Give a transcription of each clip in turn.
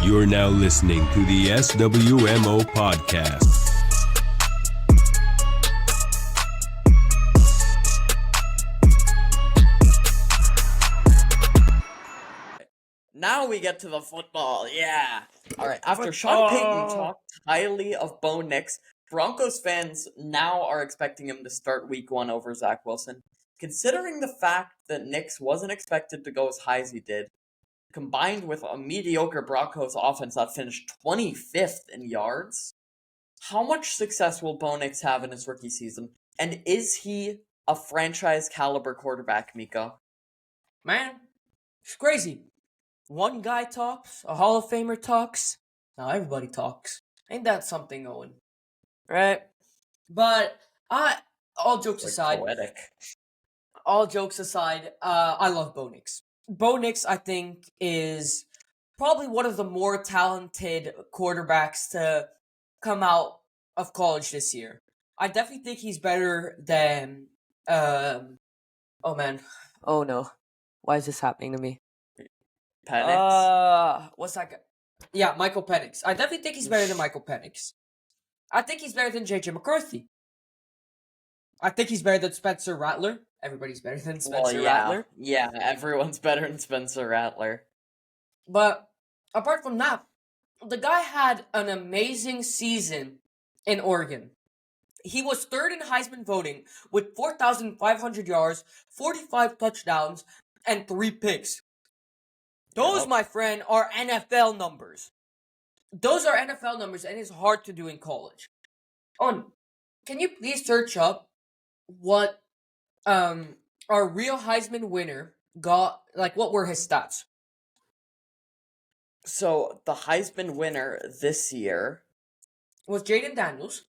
You're now listening to the S.W.M.O. podcast. Now we get to the football, yeah. All right, after Sean Payton talked highly of Bo Nix, Broncos fans now are expecting him to start week 1 over Zach Wilson. Considering the fact that Nix wasn't expected to go as high as he did, combined with a mediocre Broncos offense that finished 25th in yards, how much success will Bo Nix have in his rookie season? And is he a franchise caliber quarterback, Miko? Man, it's crazy. One guy talks, a Hall of Famer talks, now everybody talks. Ain't that something, Owen? Right? But all jokes aside, Poetic. I love Bo Nix. Bo Nix, I think, is probably one of the more talented quarterbacks to come out of college this year. I definitely think he's better than, oh man. Oh no. Why is this happening to me? Penix? What's that guy? Yeah, Michael Penix. I definitely think he's better than Michael Penix. I think he's better than J.J. McCarthy. I think he's better than Spencer Rattler. Everybody's better than Spencer Rattler. Yeah, everyone's better than Spencer Rattler. But apart from that, the guy had an amazing season in Oregon. He was third in Heisman voting with 4,500 yards, 45 touchdowns, and 3 picks. Those, my friend, are NFL numbers. Those are NFL numbers, and it's hard to do in college. Can you please search up what our real Heisman winner got? Like, what were his stats? So, the Heisman winner this year was Jayden Daniels.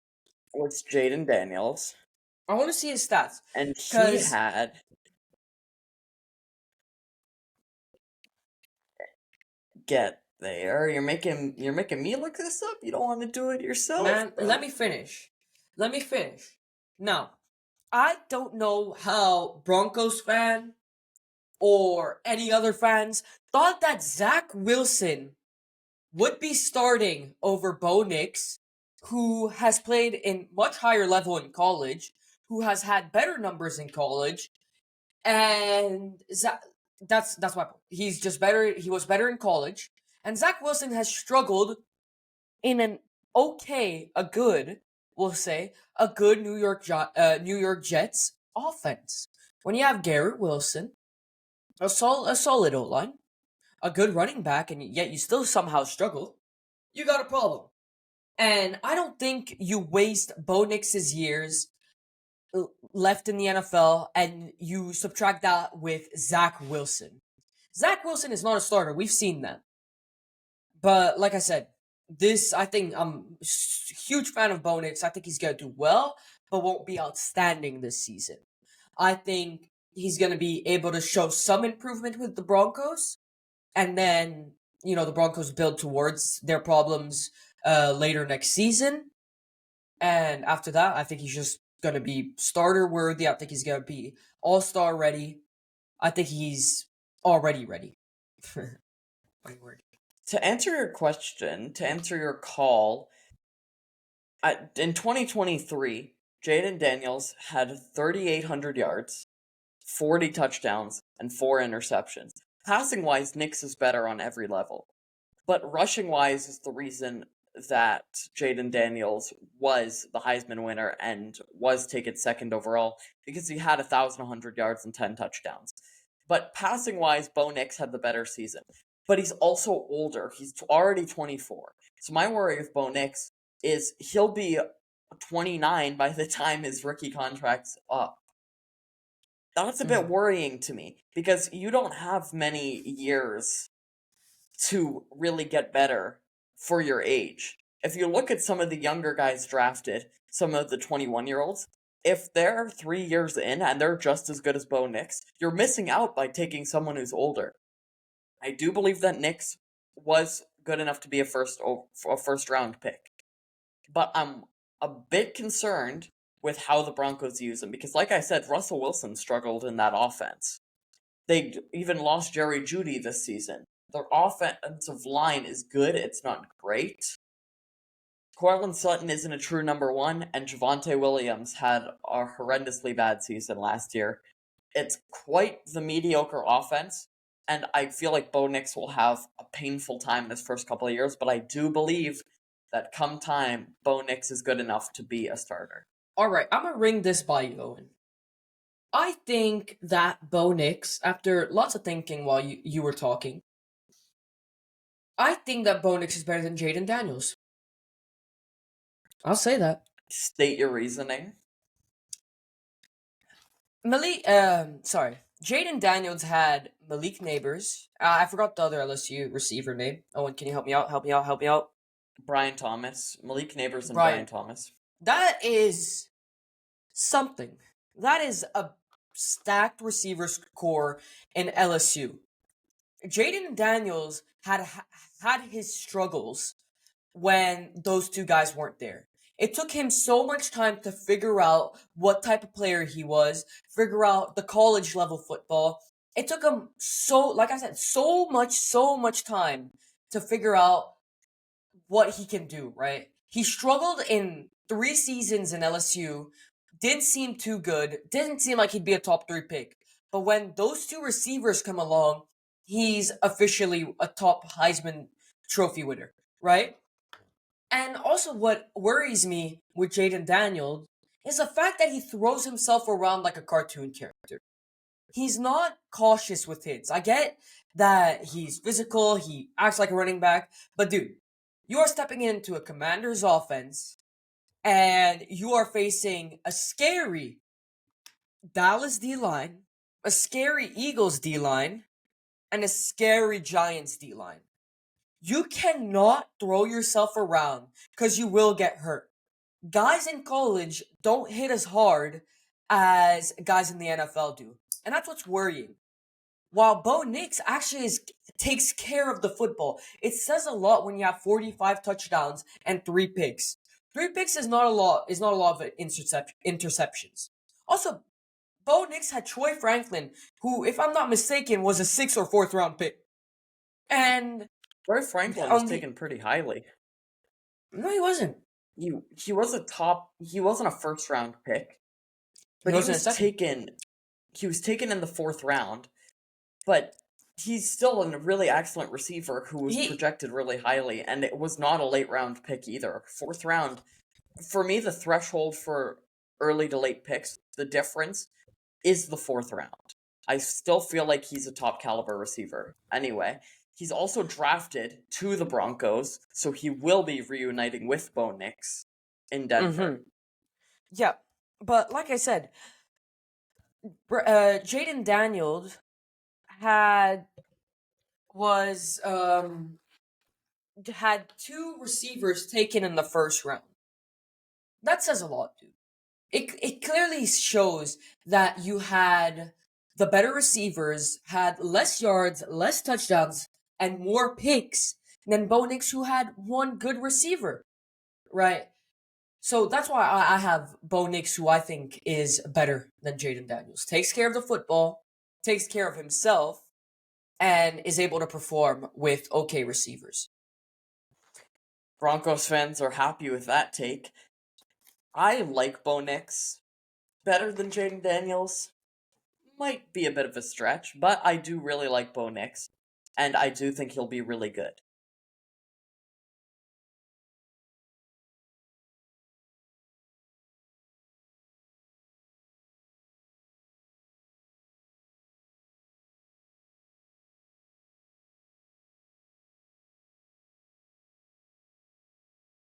I want to see his stats. And he had... Get there. You're making me look this up? You don't want to do it yourself? Man, bro. Let me finish. Now, I don't know how Broncos fan or any other fans thought that Zach Wilson would be starting over Bo Nix, who has played in much higher level in college, who has had better numbers in college, and that's why he's just better. He was better in college, and Zach Wilson has struggled in a good New York Jets offense. When you have Garrett Wilson, a solid O-line, a good running back, and yet you still somehow struggle, you got a problem. And I don't think you waste Bo Nix's years left in the NFL and you subtract that with Zach Wilson. Zach Wilson is not a starter. We've seen that. But like I said, I'm a huge fan of Bo Nix. I think he's going to do well, but won't be outstanding this season. I think he's going to be able to show some improvement with the Broncos, and then, the Broncos build towards their problems later next season. And after that, I think he's just going to be starter worthy. I think he's going to be all-star ready. I think he's already ready. My word. To answer your question, to answer your call, in 2023, Jayden Daniels had 3,800 yards, 40 touchdowns, and 4 interceptions. Passing-wise, Nix is better on every level. But rushing-wise is the reason that Jayden Daniels was the Heisman winner and was taken second overall, because he had 1,100 yards and 10 touchdowns. But passing-wise, Bo Nix had the better season. But he's also older. He's already 24. So my worry with Bo Nix is he'll be 29 by the time his rookie contract's up. That's a bit worrying to me, because you don't have many years to really get better for your age. If you look at some of the younger guys drafted, some of the 21-year-olds, if they're 3 years in and they're just as good as Bo Nix, you're missing out by taking someone who's older. I do believe that Nix was good enough to be a first round pick. But I'm a bit concerned with how the Broncos use him, because like I said, Russell Wilson struggled in that offense. They even lost Jerry Jeudy this season. Their offensive line is good, it's not great. Cortland Sutton isn't a true number one, and Javonte Williams had a horrendously bad season last year. It's quite the mediocre offense, and I feel like Bo Nix will have a painful time this first couple of years, but I do believe that come time, Bo Nix is good enough to be a starter. Alright, I'm gonna ring this by you, Owen. I think that Bo Nix, after lots of thinking while you were talking, I think that Bo Nix is better than Jayden Daniels. I'll say that. State your reasoning. Jayden Daniels had Malik Neighbors. I forgot the other LSU receiver name. Owen, can you help me out? Help me out. Brian Thomas, Malik Neighbors, and Brian. Brian Thomas. That is something. That is a stacked receivers core in LSU. Jayden Daniels had his struggles when those two guys weren't there. It took him so much time to figure out what type of player he was, figure out the college level football. It took him like I said, so much time to figure out what he can do, right? He struggled in 3 seasons in LSU, didn't seem too good, didn't seem like he'd be a top 3 pick. But when those two receivers come along, he's officially a top Heisman Trophy winner, right? And also what worries me with Jayden Daniels is the fact that he throws himself around like a cartoon character. He's not cautious with hits. I get that he's physical, he acts like a running back, but dude, you are stepping into a Commander's offense and you are facing a scary Dallas D-line, a scary Eagles D-line, and a scary Giants D-line. You cannot throw yourself around because you will get hurt. Guys in college don't hit as hard as guys in the NFL do. And that's what's worrying. While Bo Nix actually takes care of the football, it says a lot when you have 45 touchdowns and 3 picks. 3 picks is not a lot of interceptions. Also, Bo Nix had Troy Franklin, who, if I'm not mistaken, was a 6th or 4th round pick. And Troy Franklin was taken pretty highly. No, he wasn't. He wasn't a first round pick. But he was taken in the 4th round. But he's still a really excellent receiver who was projected really highly, and it was not a late round pick either. 4th round, for me, the threshold for early to late picks, the difference is the 4th round. I still feel like he's a top caliber receiver. Anyway, he's also drafted to the Broncos, so he will be reuniting with Bo Nix in Denver. Mm-hmm. Yeah, but like I said, Jayden Daniels had 2 receivers taken in the 1st round. That says a lot, dude. It clearly shows that you had the better receivers, had less yards, less touchdowns, and more picks than Bo Nix, who had 1 good receiver, right? So that's why I have Bo Nix, who I think is better than Jayden Daniels. Takes care of the football, takes care of himself, and is able to perform with okay receivers. Broncos fans are happy with that take. I like Bo Nix better than Jayden Daniels. Might be a bit of a stretch, but I do really like Bo Nix, and I do think he'll be really good.